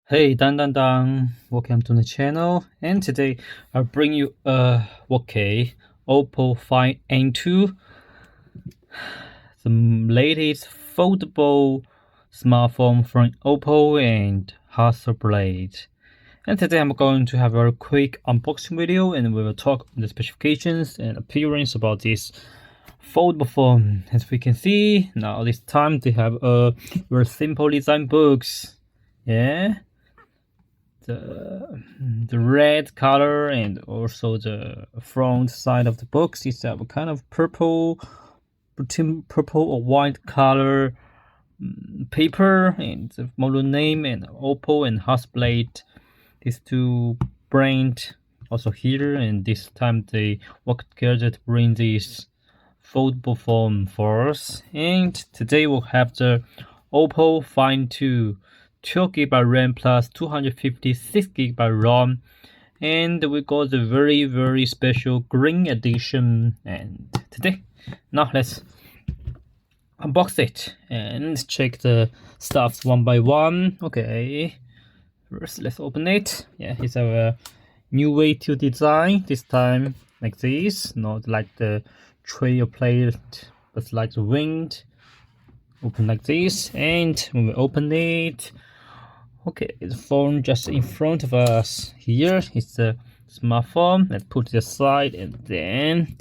Hey, dan, welcome to the channel, and today I'll bring you Oppo Find N2, the latest foldable smartphone from Oppo and Hasselblad. And today I'm going to have a quick unboxing video, and we will talk the specifications and appearance about this foldable phone. As we can see, now this time they have a very simple design box. Yeah. The red color, and also the front side of the box is a kind of purple or white color paper, and the model name and Oppo and Hasselblad, these two brands also here, and this time they work together to bring this foldable phone for us. And today we'll have the Oppo Find 2 12GB RAM plus 256GB ROM, and we got the very special green edition. And today, now let's unbox it and check the stuffs one by one. Okay, first let's open it. Yeah, it's a new way to design, this time like this, not like the tray or plate, but like the wind. Open like this, and when we open it, okay, the phone just in front of us. Here is the smartphone. Let's put it aside and then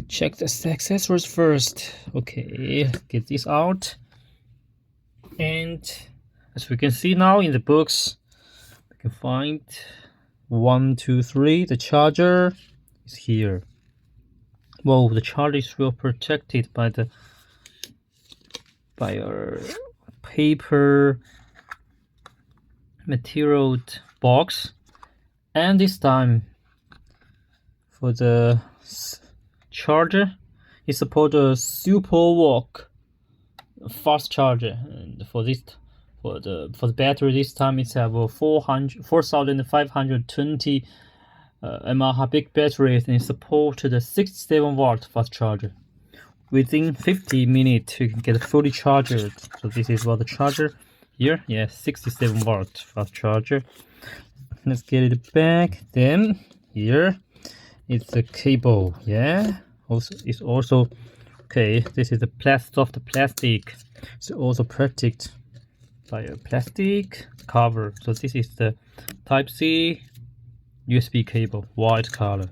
check the accessories first. Okay, get this out. And as we can see now in the box, we can find 1, 2, 3. The charger is here. Whoa, the charger is well protected by a paper material box. And this time for the charger, it supports a super walk fast charger, and for the battery this time it's have a 4520 mAh big battery, and support the 67-watt fast charger. Within 50 minutes you can get fully charged. So this is what the charger here, yeah, 67-watt fast charger. Let's get it back. Then here it's the cable. Yeah, also it's also okay. This is the soft plastic. It's also protected by a plastic cover. So this is the Type-C USB cable, white color.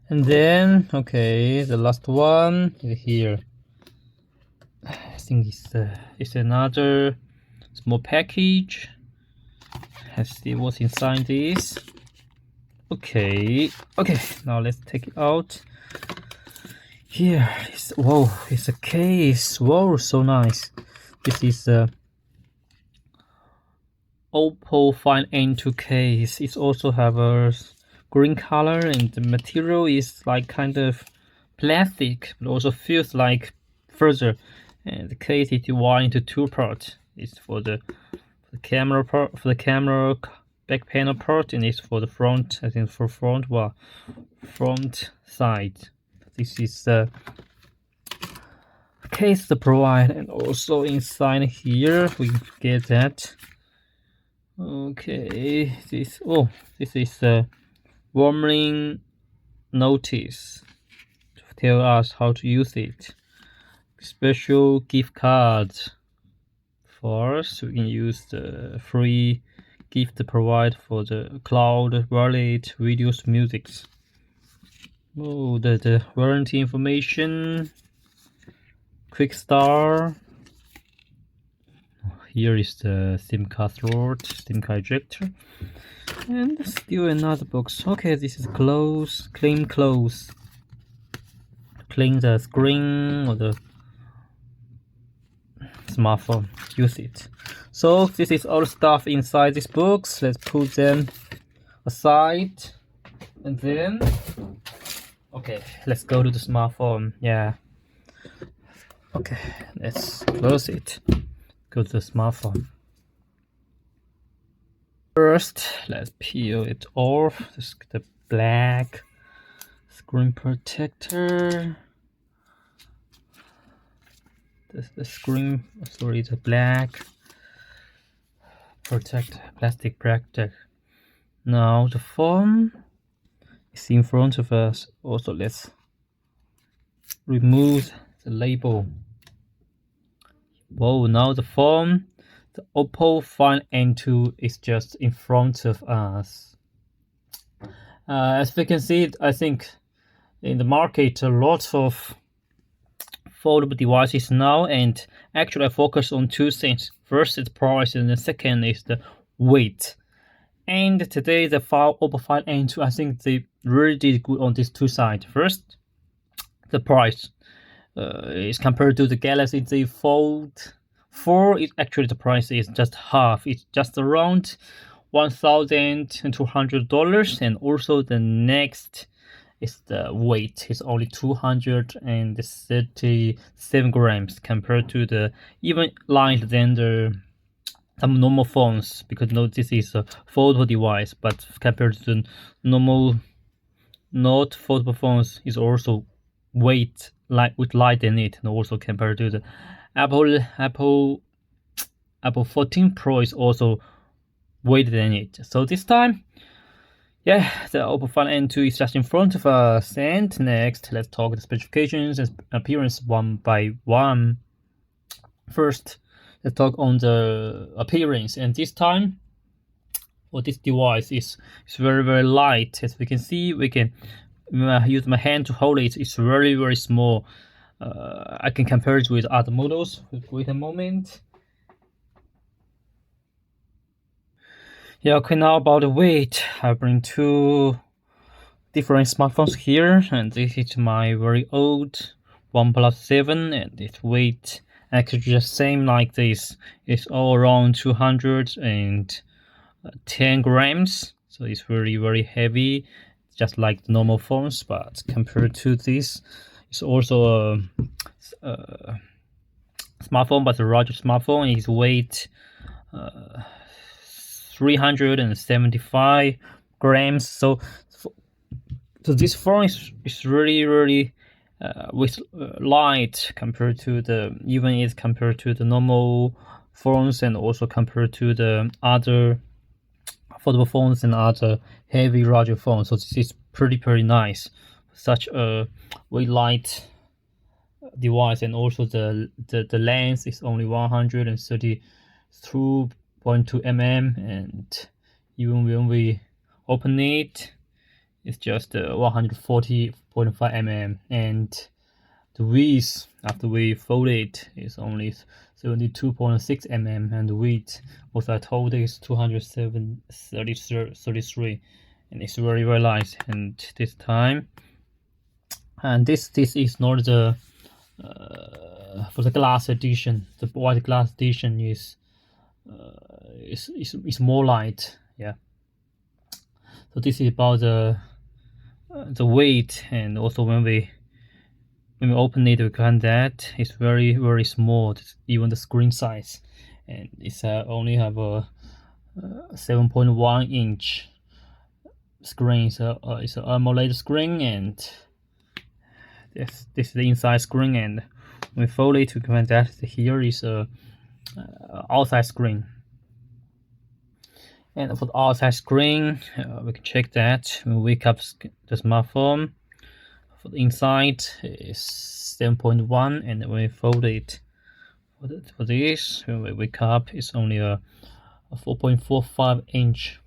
And then okay, the last one is here. I think it's another small package. Let's see what's inside this. Okay, now let's take it out. Here is, whoa, it's a case. Whoa, so nice. This is a Oppo Find N2 case. It also have a green color, and the material is like kind of plastic, but also feels like further. And the case is divided into two parts. It's for the camera part, for the camera back panel part, and it's for the front. I think for front side. This is the case to provide, and also inside here we get that. Okay, this is a warning notice to tell us how to use it. Special gift cards for us. We can use the free gift provide for the cloud wallet, videos, music. Oh, the warranty information, quick start. Here is the SIM card slot, SIM card ejector, and still another box. Okay, this is close, clean close. Clean the screen or the smartphone, use it. So this is all the stuff inside this box. Let's put them aside, and then okay, let's go to the smartphone. Yeah, okay, let's close it. Go to the smartphone. First, let's peel it off. This, the black screen protector. the screen, sorry, the black plastic protect. Now the phone is in front of us. Also, let's remove the label. Whoa, now the phone, the Oppo Find N2 is just in front of us. As we can see, I think in the market a lot of foldable devices now, and actually I focus on two things. First is price, and the second is the weight. And today the Oppo Find N2, I think they really did good on these two sides. First, the price is compared to the Galaxy Z Fold 4. Actually the price is just half. It's just around $1,200, and also the next is the weight. It's only 237 grams compared to the even lighter than the some normal phones, because no, this is a foldable device, but compared to the normal not foldable phones is also weight with light in it, and also compared to the Apple 14 Pro is also weighted in it. So this time, yeah, the Oppo Find N2 is just in front of us. And next, let's talk the specifications and appearance one by one. First, let's talk on the appearance. And this time, for this device is very, very light. As we can see, we can use my hand to hold it. It's very, very small. I can compare it with other models. Wait a moment. Yeah, okay, now about the weight. I bring two different smartphones here, and this is my very old OnePlus 7, and its weight actually just same like this. It's all around 210 grams, so it's very, very heavy, just like the normal phones. But compared to this, it's also a smartphone, but a larger smartphone. Its weight 375 grams. So this phone is really with light compared to the compared to the normal phones, and also compared to the other foldable phones and other heavy larger phones. So this is pretty nice. Such a very light device, and also the length is only 132.2 mm, and even when we open it, it's just 140.5 mm, and the width after we fold it is only 72.6 mm, and the weight, what I told, is 233, and it's very, very light. And this time, and this is not the for the glass edition. The white glass edition is more light. Yeah. So this is about the weight, and also when we open it, we find that it's very, very small, even the screen size, and it's only have a 7.1 inch screen. So it's an AMOLED screen, and this is the inside screen. And when we fold it, we find that here is a outside screen. And for the outside screen, we can check that when we wake up the smartphone. For the inside is 7.1, and when we fold it for this, when we wake up, it's only a 4.45 inch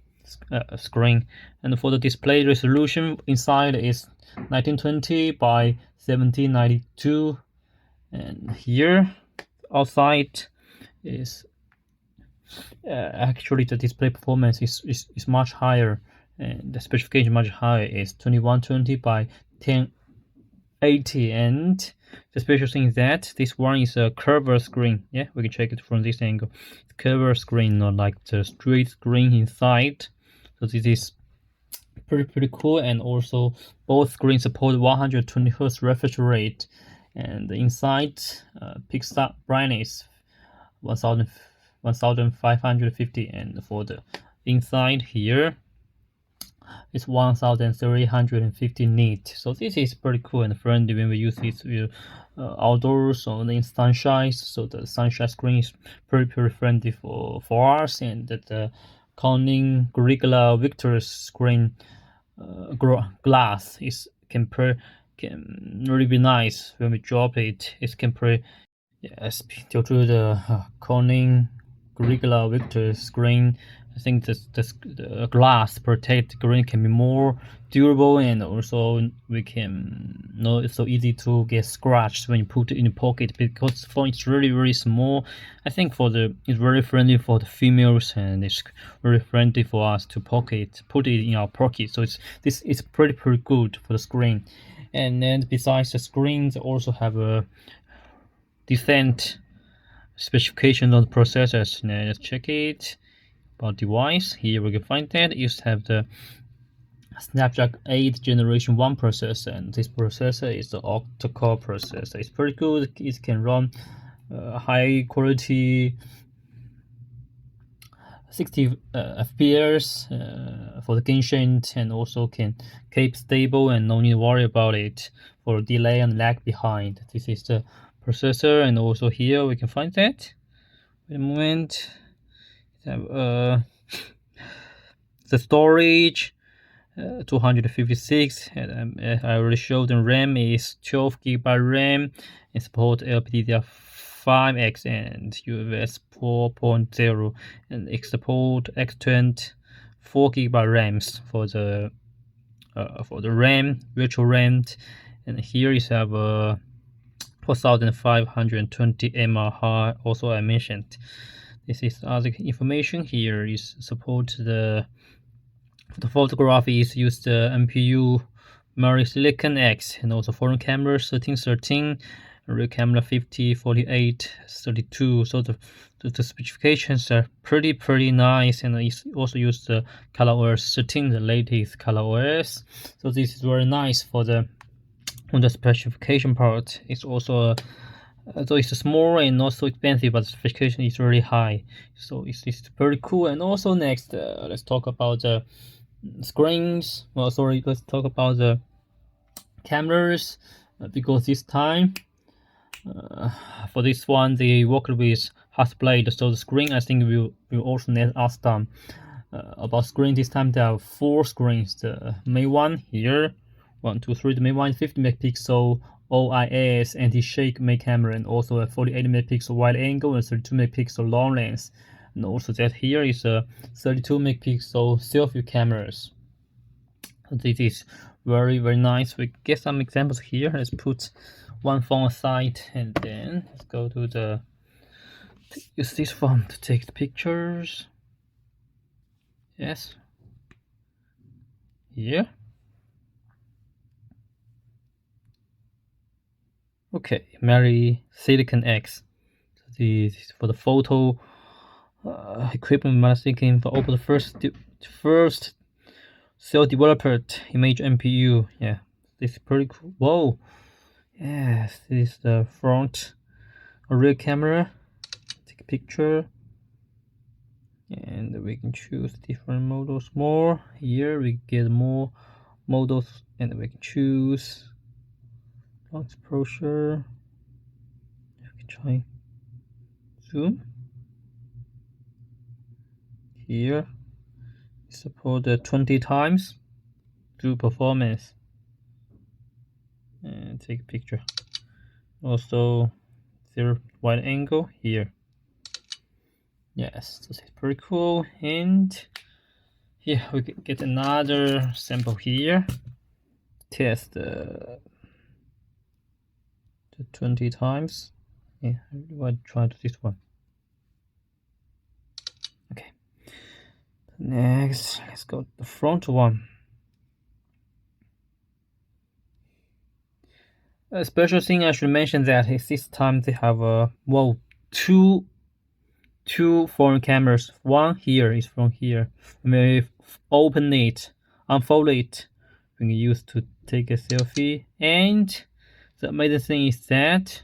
screen. And for the display resolution, inside is 1920 by 1792, and here outside is actually the display performance is much higher, and the specification much higher. Is 2120 by 1080, and the special thing is that this one is a curved screen. Yeah, we can check it from this angle. It's curved screen, not like the straight screen inside. So this is pretty cool. And also both screens support 120 Hz refresh rate, and the inside pixel brightness 1550, and for the inside here it's 1350 nit. So this is pretty cool and friendly when we use this outdoors or in sunshine. So the sunshine screen is pretty friendly for us, and the Corning Gorilla Victor's screen glass is can really be nice when we drop it. It can yes, due to the Corning Gorilla Victor screen, I think the glass protect screen can be more durable, and also we can know it's so easy to get scratched when you put it in the pocket, because the phone is really small. I think it's very friendly for the females, and it's very friendly for us to put it in our pocket. So it's pretty good for the screen. And then besides the screens, they also have a decent specification on the processors. Now let's check it. About device, here we can find that it used to have the Snapdragon 8 Generation 1 processor, and this processor is the octa-core processor. It's pretty good. It can run high quality 60 FPS for the Genshin, and also can keep stable and no need to worry about it for delay and lag behind. This is the processor, and also here we can find that. Wait a moment. The storage 256, and I already showed the RAM is 12 GB RAM, and support LPDDR5X and UFS 4.0, and it support extend 4 GB RAMs for the RAM, virtual RAM. And here is have a 4520 mAh. Also I mentioned this is other information. Here is support the photograph is used the MPU Mari Silicon X, and also foreign camera 1313, rear camera 50, 48, 32. So the specifications are pretty nice, and it also used the ColorOS 13, the latest ColorOS. So this is very nice for the on the specification part. It's also so it's small and not so expensive, but the specification is really high. So it's pretty cool. And also next, let's talk about the screens. Well, sorry, let's talk about the cameras, because this time for this one they worked with Hasselblad. So the screen, I think will also net us down about screen. This time there are 4 screens. The main one here, 1, 2, 3. The main one 50 megapixel OIS anti-shake main camera, and also a 48 megapixel wide angle and 32 megapixel long lens. And also that here is a 32 megapixel selfie cameras. This is very nice. We get some examples here. Let's put one phone aside, and then let's go to use this phone to take the pictures. Yes, here. Okay, Mari Silicon X. So this is for the photo equipment. Mari Silicon for Oppo, the first self-developed image MPU. Yeah, this is pretty cool. Whoa, yes, this is the front rear camera. Take a picture, and we can choose different models more. Here we get more models, and we can choose long exposure. We can try zoom. Here support the 20 times to performance, and take a picture. Also zero wide angle here. Yes, this is pretty cool. And here we can get another sample here. Test the 20 times. Yeah, I really want to try this one. Okay. Next, let's go to the front one. A special thing I should mention that is this time they have two foreign cameras. One here is from here. When we open it, unfold it, we can use to take a selfie. And the amazing thing is that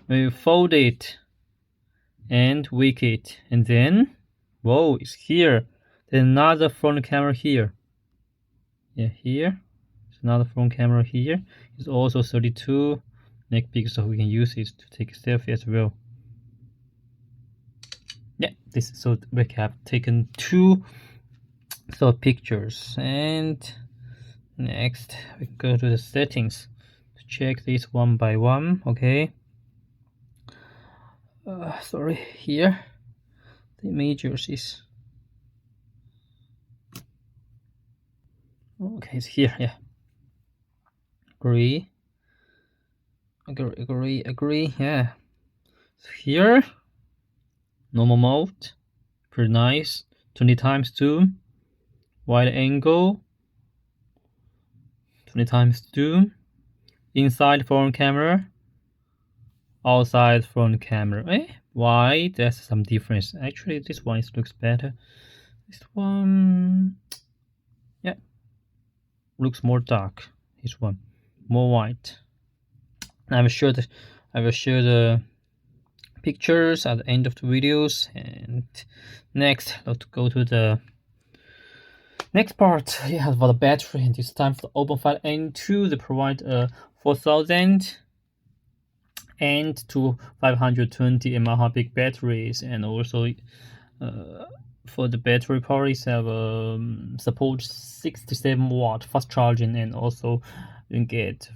when you fold it and wick it, and then whoa, it's here. There's another front camera here. Yeah, here. There's another front camera here. It's also 32 make big so we can use it to take a selfie as well. Yeah, this, so we have taken 2 pictures, and next we go to the settings to check this one by one. Okay, sorry, here the images is okay, it's here. Yeah, agree, yeah. So here, normal mode, pretty nice, 20 times zoom, wide angle, 20 times zoom, inside front camera, outside front camera. Why? There's some difference. Actually, this one looks better. This one, yeah, looks more dark. This one, more white. I will share the pictures at the end of the videos. And next, let's go to the next part. Yeah, for the battery, and it's time for the Oppo Find N2. They provide 4000 and 520 mAh big batteries, and also for the battery power is have support 67 watt fast charging, and also you can get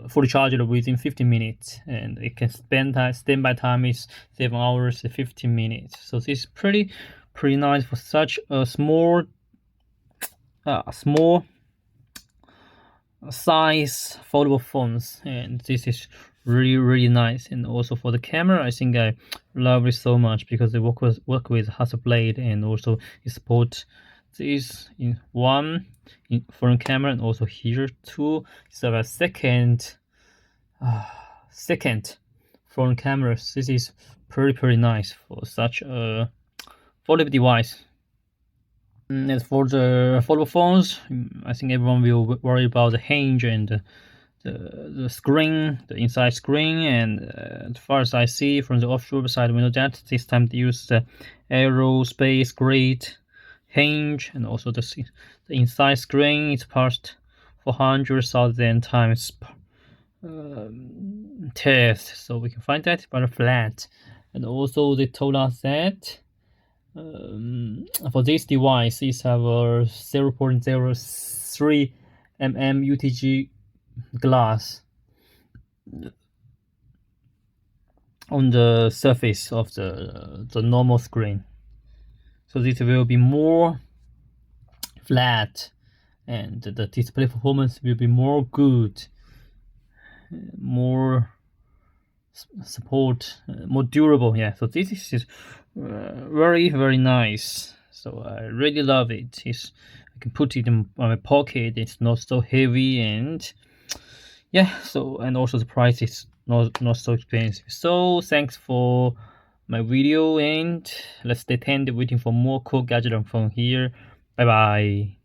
fully charged within 15 minutes, and it can standby time is 7 hours and 15 minutes. So this is pretty nice for such a small size foldable phones, and this is really nice. And also for the camera, I think I love it so much because they work with Hasselblad, and also it support this in front camera, and also here too. It's a second front camera. This is pretty nice for such a foldable device. And for the foldable phones, I think everyone will worry about the hinge and the screen, the inside screen. And as far as I see from the offshore side, we know that this time they use the aerospace grade hinge, and also the inside screen is passed 400,000 times test, so we can find that but flat. And also they told us that for this device is have a 0.03 mm UTG glass on the surface of the normal screen, so this will be more flat, and the display performance will be more good, more support, more durable. Yeah, so this is very nice. So I really love it. I can put it in my pocket. It's not so heavy, and yeah. So, and also the price is not so expensive. So thanks for my video, and let's stay tuned waiting for more cool gadget on phone here. Bye bye.